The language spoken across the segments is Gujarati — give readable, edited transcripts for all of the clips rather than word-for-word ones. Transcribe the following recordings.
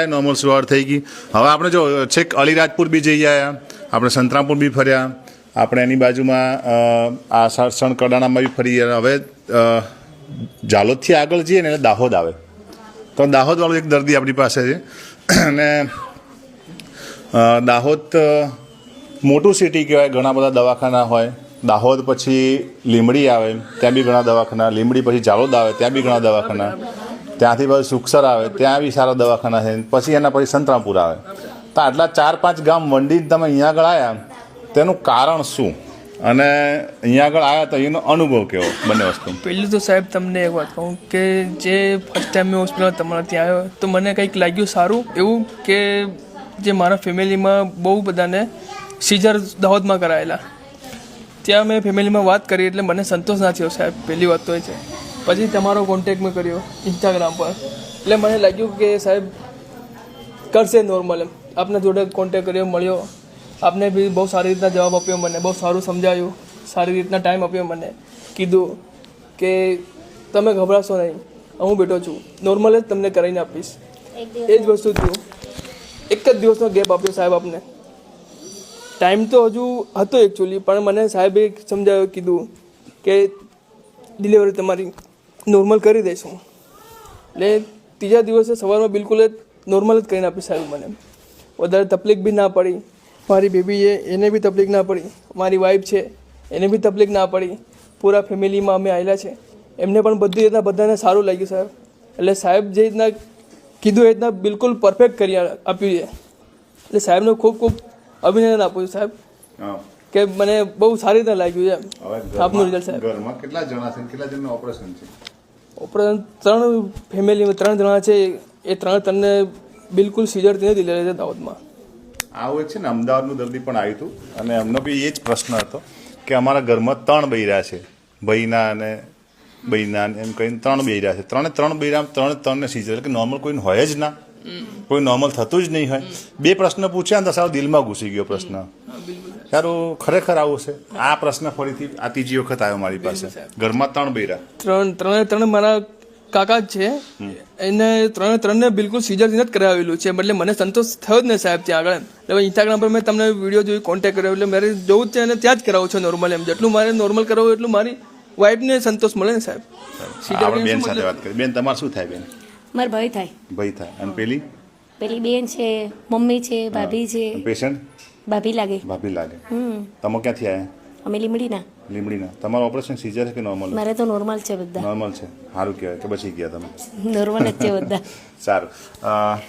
નોર્મલ સુવાડ થઈ ગઈ. હવે આપણે જો છેક અલીરાજપુર બી જઈ આવ્યા, આપણે સંતરામપુર બી ફર્યા, આપણે એની બાજુમાં આ સણકડાણામાં બી ફરી ગયા. હવે ઝાલોદથી આગળ જઈએ ને એટલે દાહોદ આવે, તો દાહોદવાળો એક દર્દી આપણી પાસે છે. અને દાહોદ મોટું સિટી કહેવાય, ઘણા બધા દવાખાના હોય. દાહોદ પછી લીંબડી આવે, ત્યાં બી ઘણા દવાખાના. લીંબડી પછી ઝાલોદ આવે, ત્યાં બી ઘણા દવાખાના. ત્યાંથી પછી સુખસર આવે, ત્યાં બી સારા દવાખાના છે. પછી એના પછી સંતરામપુર આવે. તો આટલા 4-5 ગામ વંડીને તમે અહીંયા આગળ આવ્યા, તેનું કારણ શું અને અહીંયા આગળ આવ્યા તો એનો અનુભવ કેવો? બંને વસ્તુ. પહેલું તો સાહેબ તમને એક વાત કહું કે જે ફર્સ્ટ ટાઈમ મેં હોસ્પિટલ તમારા ત્યાં આવ્યો તો મને કંઈક લાગ્યું સારું એવું કે જે મારા ફેમિલીમાં બહુ બધાને સીઝર દાહોદમાં કરાયેલા. ત્યાં મેં ફેમિલીમાં વાત કરી એટલે મને સંતોષ ના થયો સાહેબ. પહેલી વાત તો એ છે. પછી તમારો કોન્ટેક્ટ મેં કર્યો ઇન્સ્ટાગ્રામ પર, એટલે મને લાગ્યું કે સાહેબ કરશે નોર્મલ. એમ આપના જોડે કોન્ટેક્ટ કર્યો, મળ્યો, આપને બી બહુ સારી રીતના જવાબ આપ્યો, મને બહુ સારું સમજાયું, સારી રીતના ટાઈમ આપ્યો, મને કીધું કે તમે ગભરાશો નહીં, હું બેઠો છું, નોર્મલ જ તમને કરાવીને આપીશ. એ જ વસ્તુ થયું. એક જ દિવસનો ગેપ આપ્યો સાહેબ આપને. ટાઈમ તો હજુ હતો એકચ્યુઅલી, પણ મને સાહેબે સમજાવ્યું, કીધું કે ડિલિવરી તમારી નોર્મલ કરી દઈશું. એટલે ત્રીજા દિવસે સવારમાં બિલકુલ જ નોર્મલ જ કરીને આપી સાહેબ. મને વધારે તકલીફ બી ના પડી. મારી બેબી છે એને બી તકલીફ ના પડી, મારી વાઈફ છે એને બી તકલીફ ના પડી. પૂરા ફેમિલીમાં અમે આવેલા છે, એમને પણ બધી રીતના બધાને સારું લાગ્યું સાહેબ. એટલે સાહેબ જે રીતના કીધું એ રીતના બિલકુલ પરફેક્ટ કરી આપ્યું છે. એટલે સાહેબને ખૂબ ખૂબ અભિનંદન આપું છું સાહેબ, કે મને બહુ સારી રીતે લાગ્યું છે આપનું રિઝલ્ટ સાહેબ. ઘરમાં કેટલા જણા છે, કેટલા જણનું ઓપરેશન છે? ઓપરેશન 3 ફેમિલીમાં 3 જણા છે. એ 3ને બિલકુલ સીઝરથી નથી લીધેલા છે દાહોદમાં. આવું એક છે ને અમદાવાદનું દર્દી પણ આવ્યું હતું, અને એમનો બી એ જ પ્રશ્ન હતો કે અમારા ઘરમાં 3 બૈરા છે, ભાઈના અને બૈના એમ કહીને 3 બૈરા છે. 3 બૈરા 3ને સીઝર, એટલે કે નોર્મલ કોઈને હોય જ ના, કોઈ નોર્મલ થતું જ નહીં હોય. 2 પ્રશ્ન પૂછ્યા ને તો સારો દિલમાં ઘૂસી ગયો પ્રશ્ન. સારું, ખરેખર આવું છે. આ પ્રશ્ન ફરીથી આ ત્રીજી વખત આવ્યો મારી પાસે. ઘરમાં 3 બૈરા, 3 મારા કાકા જ છે, એને 3ને બિલકુલ સીઝરથી જ કરાવેલું છે. એટલે મને સંતોષ થયો જ ને સાહેબ ત્યાં આગળ. એટલે ઇન્સ્ટાગ્રામ પર મેં તમને વિડીયો જોઈ, કોન્ટેક્ટ કર્યો, એટલે મારે જવું જ છે અને ત્યાં જ કરાવું છું નોર્મલ. એમ જેટલું મારે નોર્મલ કરાવું એટલું મારી વાઈફને સંતોષ મળે ને સાહેબ. આપણે બેન સાથે વાત કરી. બેન, તમારે શું થાય? બેન મારા ભાઈ થાય. ભાઈ થાય. અને પેલી બેન છે, મમ્મી છે, ભાભી છે. પેશન્ટ ભાભી લાગે. ભાભી લાગે. તમે ક્યાંથી આવ્યા? અમે લીમડીના. લીમડીના. તમારું ઓપરેશન સીઝર છે કે નોર્મલ? મારે તો નોર્મલ છે બધા. નોર્મલ છે. સારું કહેવાય કે બચી ગયા તમે. નોર્મલ જ છે બધા. સારું.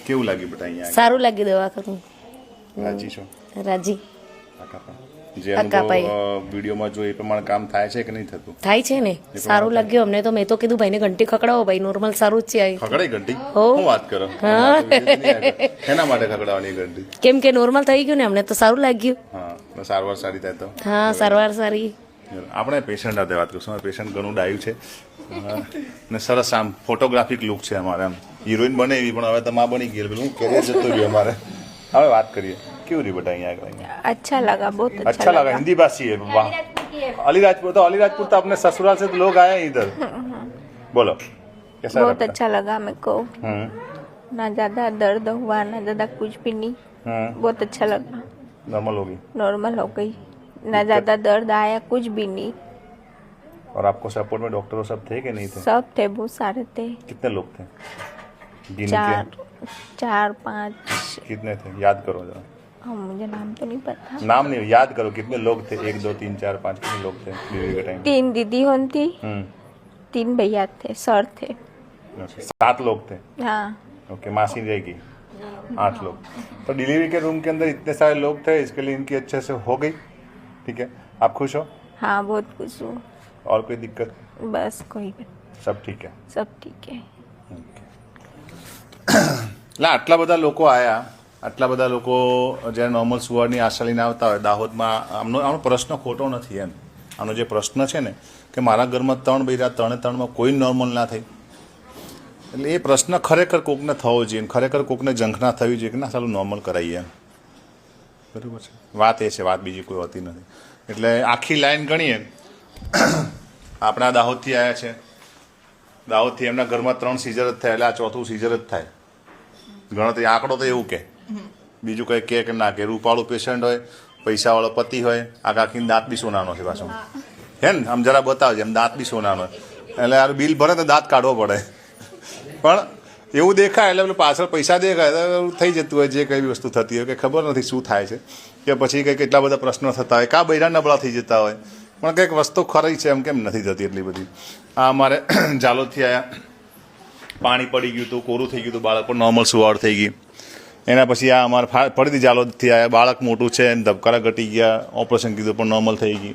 કેવું લાગ્યું બેટા અહીંયા? સારું લાગ્યું દવાખાનું. રાજી છો? રાજી. જે અનુભવ વિડીયોમાં જો એ પ્રમાણે કામ થાય છે કે નહીં થતું? થાય છે ને, સારું લાગ્યું અમને તો. મેં તો કીધું ભાઈને ઘંટી ખકડાવો, ભાઈ નોર્મલ સારું જ છે. ખકડાઈ ઘંટી? હો, હું વાત કરો. એના માટે ખકડાવવાની ઘંટી? કેમ કે નોર્મલ થઈ ગયું ને, અમને તો સારું લાગ્યું. હા, સારવાર સારી થાય તો. હા, સારવાર સારી. આપણે પેશન્ટ સાથે વાત કરીશું. પેશન્ટ ઘણું ડાયું છે ને સરસ. આમ ફોટોગ્રાફિક લુક છે અમારે. આમ હિરોઈન બને એવી, પણ હવે તમા બની ગયેલ. પેલું કેરિયર જતું રહ્યું અમારે. હવે વાત કરીએ, કેવું રહ્યું બેટા અહીંયા આગળ? अच्छा लगा, बहुत अच्छा लगा. हिंदी भाषी है. वाह. अलीराजपुर तो अपने ससुराल से तो लोग आए हैं इधर. बोलो कैसा? बहुत अच्छा लगा मेरे को. ना ज्यादा दर्द हुआ, ना ज्यादा कुछ भी नहीं. बहुत अच्छा लगा. नॉर्मल हो गई? नॉर्मल हो गई. ना ज्यादा दर्द आया, कुछ भी नहीं. और आपको सपोर्ट में डॉक्टर सब थे कि नहीं थे? सब थे, बहुत सारे थे. कितने लोग थे? 4-5. कितने थे? याद करो जरा. हाँ, मुझे नाम तो नहीं पता. नाम नहीं, याद करो कितने लोग थे. 1 2 3 4 5 कितने लोग थे डिलीवरी के टाइम? 3 दीदी होन थी, 3 भैया थे, सर थे. 7 लोग थे. हाँ. ओके, मासी रहेगी 8 लोग. तो डिलीवरी के रूम के अंदर इतने सारे लोग थे, इसके लिए इनकी अच्छे से हो गई. ठीक है, आप खुश हो? हाँ, बहुत खुश हूँ. और कोई दिक्कत? बस कोई सब ठीक है? सब ठीक है. એટલે આટલા બધા લોકો આવ્યા, આટલા બધા લોકો જ્યારે નોર્મલ સુવારની આશા લઈને આવતા હોય દાહોદમાં, આનો પ્રશ્ન ખોટો નથી. એમ આનો જે પ્રશ્ન છે ને કે મારા ઘરમાં 3 બૈરા, 3માં કોઈ નોર્મલ ના થઈ, એટલે એ પ્રશ્ન ખરેખર કોકને થવો જોઈએ, ખરેખર કોકને ઝંખના થવી જોઈએ કે ના સારું નોર્મલ કરાવીએ એમ. બરાબર છે. વાત એ છે, વાત બીજી કોઈ હોતી નથી. એટલે આખી લાઈન ગણીએ, આપણા દાહોદથી આવ્યા છે, દાહોદથી એમના ઘરમાં 3 સીઝર જ થાય, એટલે આ 4થું સીઝર જ થાય. ગણતરી આંકડો તો એવું કે બીજું કંઈ કે ના કે રૂપાળું પેશન્ટ હોય, પૈસાવાળો પતિ હોય, આખી દાંત બી સોનાનો છે પાછો, હે ને? આમ જરા બતાવજે, આમ દાંત બી સોનાનો એટલે આ બિલ ભરે તો દાંત કાઢવો પડે. પણ એવું દેખાય એટલે પેલું પાછળ પૈસા દેખાય તો થઈ જતું હોય જે કઈ વસ્તુ થતી હોય કે ખબર નથી શું થાય છે, કે પછી કંઈક એટલા બધા પ્રશ્નો થતા હોય, કાં બૈરા નબળા થઈ જતા હોય, પણ કંઈક વસ્તુ ખરી છે એમ કેમ નથી થતી એટલી બધી. આ અમારે જાલોદથી આવ્યા, પાણી પડી ગયું હતું, કોરું થઈ ગયું હતું, બાળક પણ નોર્મલ સુવાડ થઈ ગઈ. એના પછી આ અમારે ફરીથી જાલોદથી આવ્યા, બાળક મોટું છે, ધબકારા ઘટી ગયા, ઓપરેશન કીધું પણ નોર્મલ થઈ ગઈ.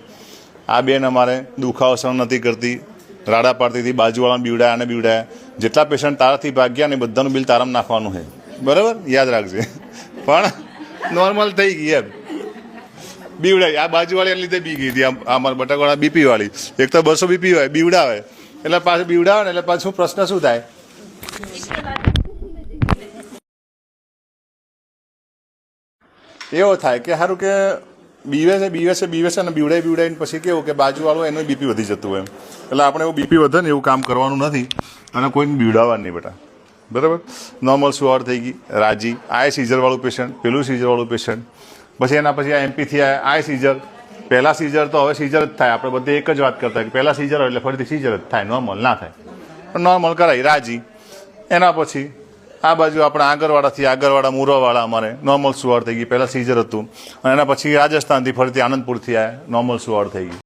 આ બેન અમારે દુખાવો સહન નથી કરતી, રાડા પાડતી હતી, બાજુવાળાને બીવડાયા અને બીવડાયા. જેટલા પેશન્ટ તારાથી ભાગ્યા ને બધાનું બિલ તારામાં નાખવાનું છે, બરાબર? યાદ રાખજે. પણ નોર્મલ થઈ ગઈ એમ, બીવડાવી. આ બાજુવાળી એને લીધે બી ગઈ હતી, અમારા બટાકાવાળા બીપી વાળી, એક તો 200 બીપી હોય, બીવડાવે એટલે પાછું બીવડાવે ને એટલે પાછું પ્રશ્ન શું થાય? એવો થાય કે સારું કે બીવે છે અને બીવડાવીને પછી કેવું કે બાજુવાળું એનું બીપી વધી જતું હોય. એટલે આપણે એવું બીપી વધે ને એવું કામ કરવાનું નથી અને કોઈને બીવડાવવાનું નહીં બેટા, બરાબર? નોર્મલ સુવાડ થઈ ગઈ, રાજી. આ સીઝરવાળું પેશન્ટ, પેલું સીઝરવાળું પેશન્ટ, પછી એના પછી આ એમપીથી આ સીઝર. પહેલાં સીઝર તો હવે સીઝર જ થાય, આપણે બધે એક જ વાત કરતા કે પહેલાં સીઝર હોય એટલે ફરીથી સીઝર જ થાય, નોર્મલ ના થાય. પણ નોર્મલ કરાવી, રાજી. એના પછી આ બાજુ આપણા આગળવાળા મુરાવાળા અમારે નોર્મલ સુવાડ થઈ ગઈ, પહેલાં સીઝર હતું, અને એના પછી રાજસ્થાનથી ફરીથી આનંદપુરથી આ નોર્મલ સુવાડ થઈ ગઈ.